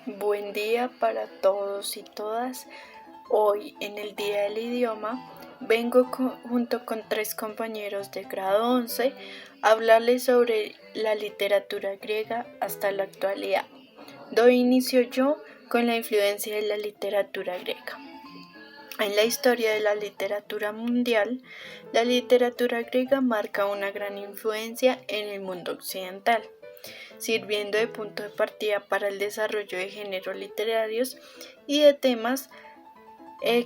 Buen día para todos y todas. Hoy, en el Día del Idioma, vengo junto con 3 compañeros de grado 11 a hablarles sobre la literatura griega hasta la actualidad. Doy inicio yo con la influencia de la literatura griega. En la historia de la literatura mundial, la literatura griega marca una gran influencia en el mundo occidental, sirviendo de punto de partida para el desarrollo de géneros literarios y de temas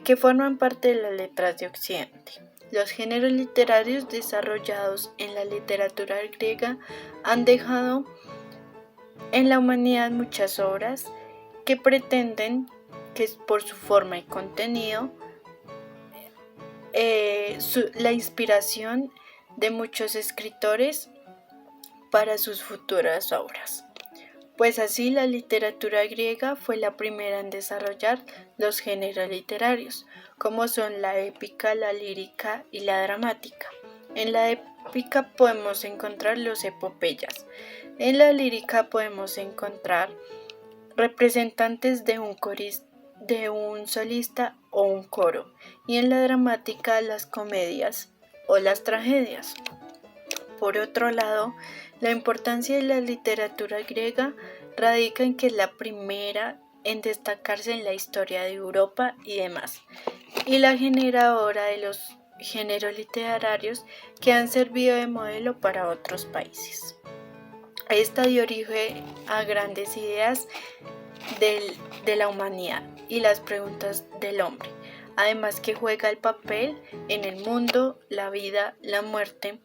que forman parte de las letras de Occidente. Los géneros literarios desarrollados en la literatura griega han dejado en la humanidad muchas obras que pretenden que por su forma y contenido la inspiración de muchos escritores para sus futuras obras. Pues así la literatura griega fue la primera en desarrollar los géneros literarios, como son la épica, la lírica y la dramática. En la épica podemos encontrar los epopeyas. En la lírica podemos encontrar representantes de un solista o un coro, y en la dramática las comedias o las tragedias. Por otro lado, la importancia de la literatura griega radica en que es la primera en destacarse en la historia de Europa y demás, y la generadora de los géneros literarios que han servido de modelo para otros países. Esta dio origen a grandes ideas de la humanidad y las preguntas del hombre, además que juega el papel en el mundo, la vida, la muerte,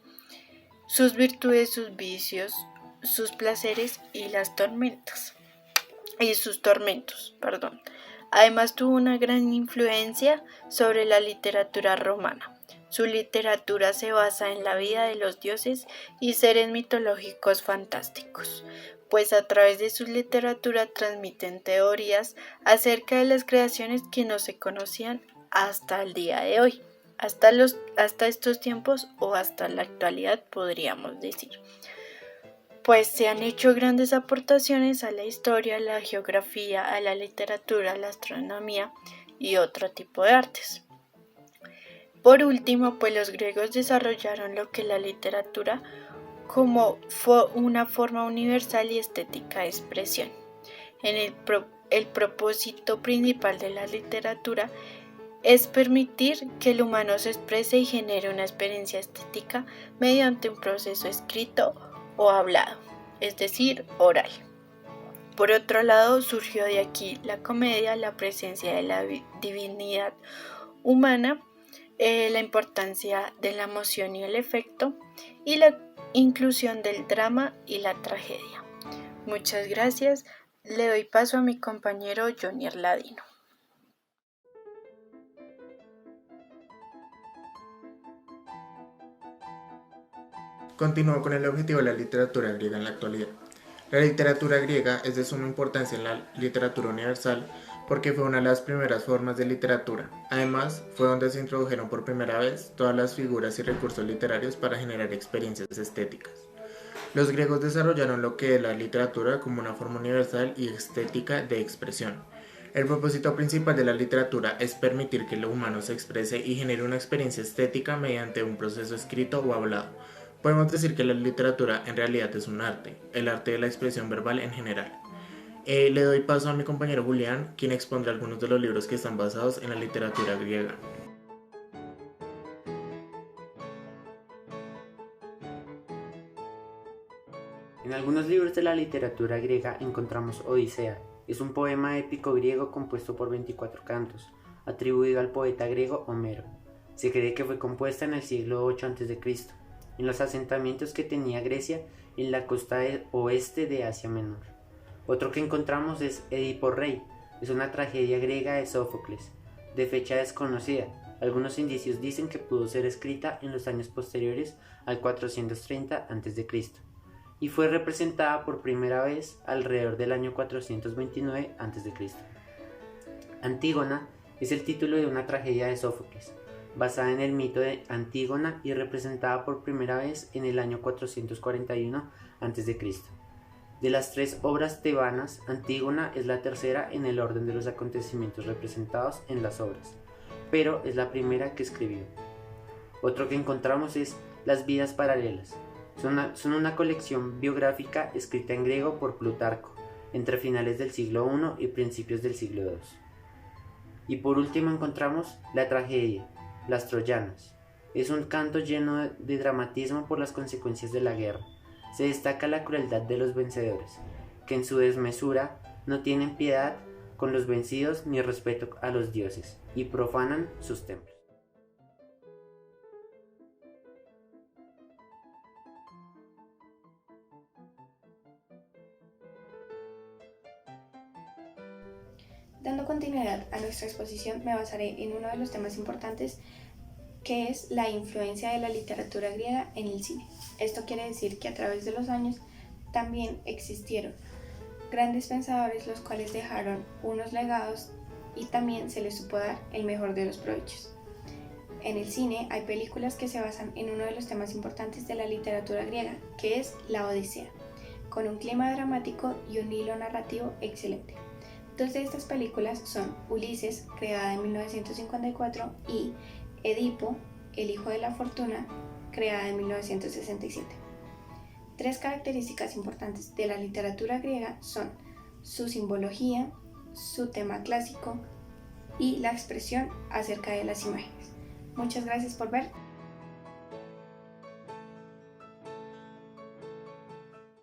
sus virtudes, sus vicios, sus placeres y sus tormentos. Además tuvo una gran influencia sobre la literatura romana. Su literatura se basa en la vida de los dioses y seres mitológicos fantásticos, pues a través de su literatura transmiten teorías acerca de las creaciones que no se conocían hasta el día de hoy, hasta estos tiempos o hasta la actualidad, podríamos decir. Pues se han hecho grandes aportaciones a la historia, a la geografía, a la literatura, a la astronomía y otro tipo de artes. Por último, pues los griegos desarrollaron lo que la literatura como una forma universal y estética de expresión. El propósito principal de la literatura es permitir que el humano se exprese y genere una experiencia estética mediante un proceso escrito o hablado, es decir, oral. Por otro lado, surgió de aquí la comedia, la presencia de la divinidad humana, la importancia de la emoción y el efecto, y la inclusión del drama y la tragedia. Muchas gracias. Le doy paso a mi compañero Jonier Ladino. Continúo con el objetivo de la literatura griega en la actualidad. La literatura griega es de suma importancia en la literatura universal porque fue una de las primeras formas de literatura. Además, fue donde se introdujeron por primera vez todas las figuras y recursos literarios para generar experiencias estéticas. Los griegos desarrollaron lo que es la literatura como una forma universal y estética de expresión. El propósito principal de la literatura es permitir que lo humano se exprese y genere una experiencia estética mediante un proceso escrito o hablado. Podemos decir que la literatura en realidad es un arte, el arte de la expresión verbal en general. Le doy paso a mi compañero Julián, quien expondrá algunos de los libros que están basados en la literatura griega. En algunos libros de la literatura griega encontramos Odisea. Es un poema épico griego compuesto por 24 cantos, atribuido al poeta griego Homero. Se cree que fue compuesta en el siglo VIII a.C., en los asentamientos que tenía Grecia en la costa oeste de Asia Menor. Otro que encontramos es Edipo Rey. Es una tragedia griega de Sófocles, de fecha desconocida. Algunos indicios dicen que pudo ser escrita en los años posteriores al 430 a.C. y fue representada por primera vez alrededor del año 429 a.C. Antígona es el título de una tragedia de Sófocles, basada en el mito de Antígona y representada por primera vez en el año 441 a.C. De las tres obras tebanas, Antígona es la tercera en el orden de los acontecimientos representados en las obras, pero es la primera que escribió. Otro que encontramos es Las vidas paralelas. Son una colección biográfica escrita en griego por Plutarco, entre finales del siglo I y principios del siglo II. Y por último encontramos la tragedia, Las Troyanas. Es un canto lleno de dramatismo por las consecuencias de la guerra. Se destaca la crueldad de los vencedores, que en su desmesura no tienen piedad con los vencidos ni respeto a los dioses, y profanan sus templos. Dando continuidad a nuestra exposición, me basaré en uno de los temas importantes, que es la influencia de la literatura griega en el cine. Esto quiere decir que a través de los años también existieron grandes pensadores los cuales dejaron unos legados y también se les supo dar el mejor de los provechos. En el cine hay películas que se basan en uno de los temas importantes de la literatura griega, que es la Odisea, con un clima dramático y un hilo narrativo excelente. Dos de estas películas son Ulises, creada en 1954, y Edipo, el hijo de la fortuna, creada en 1967. Tres características importantes de la literatura griega son su simbología, su tema clásico y la expresión acerca de las imágenes. Muchas gracias por ver.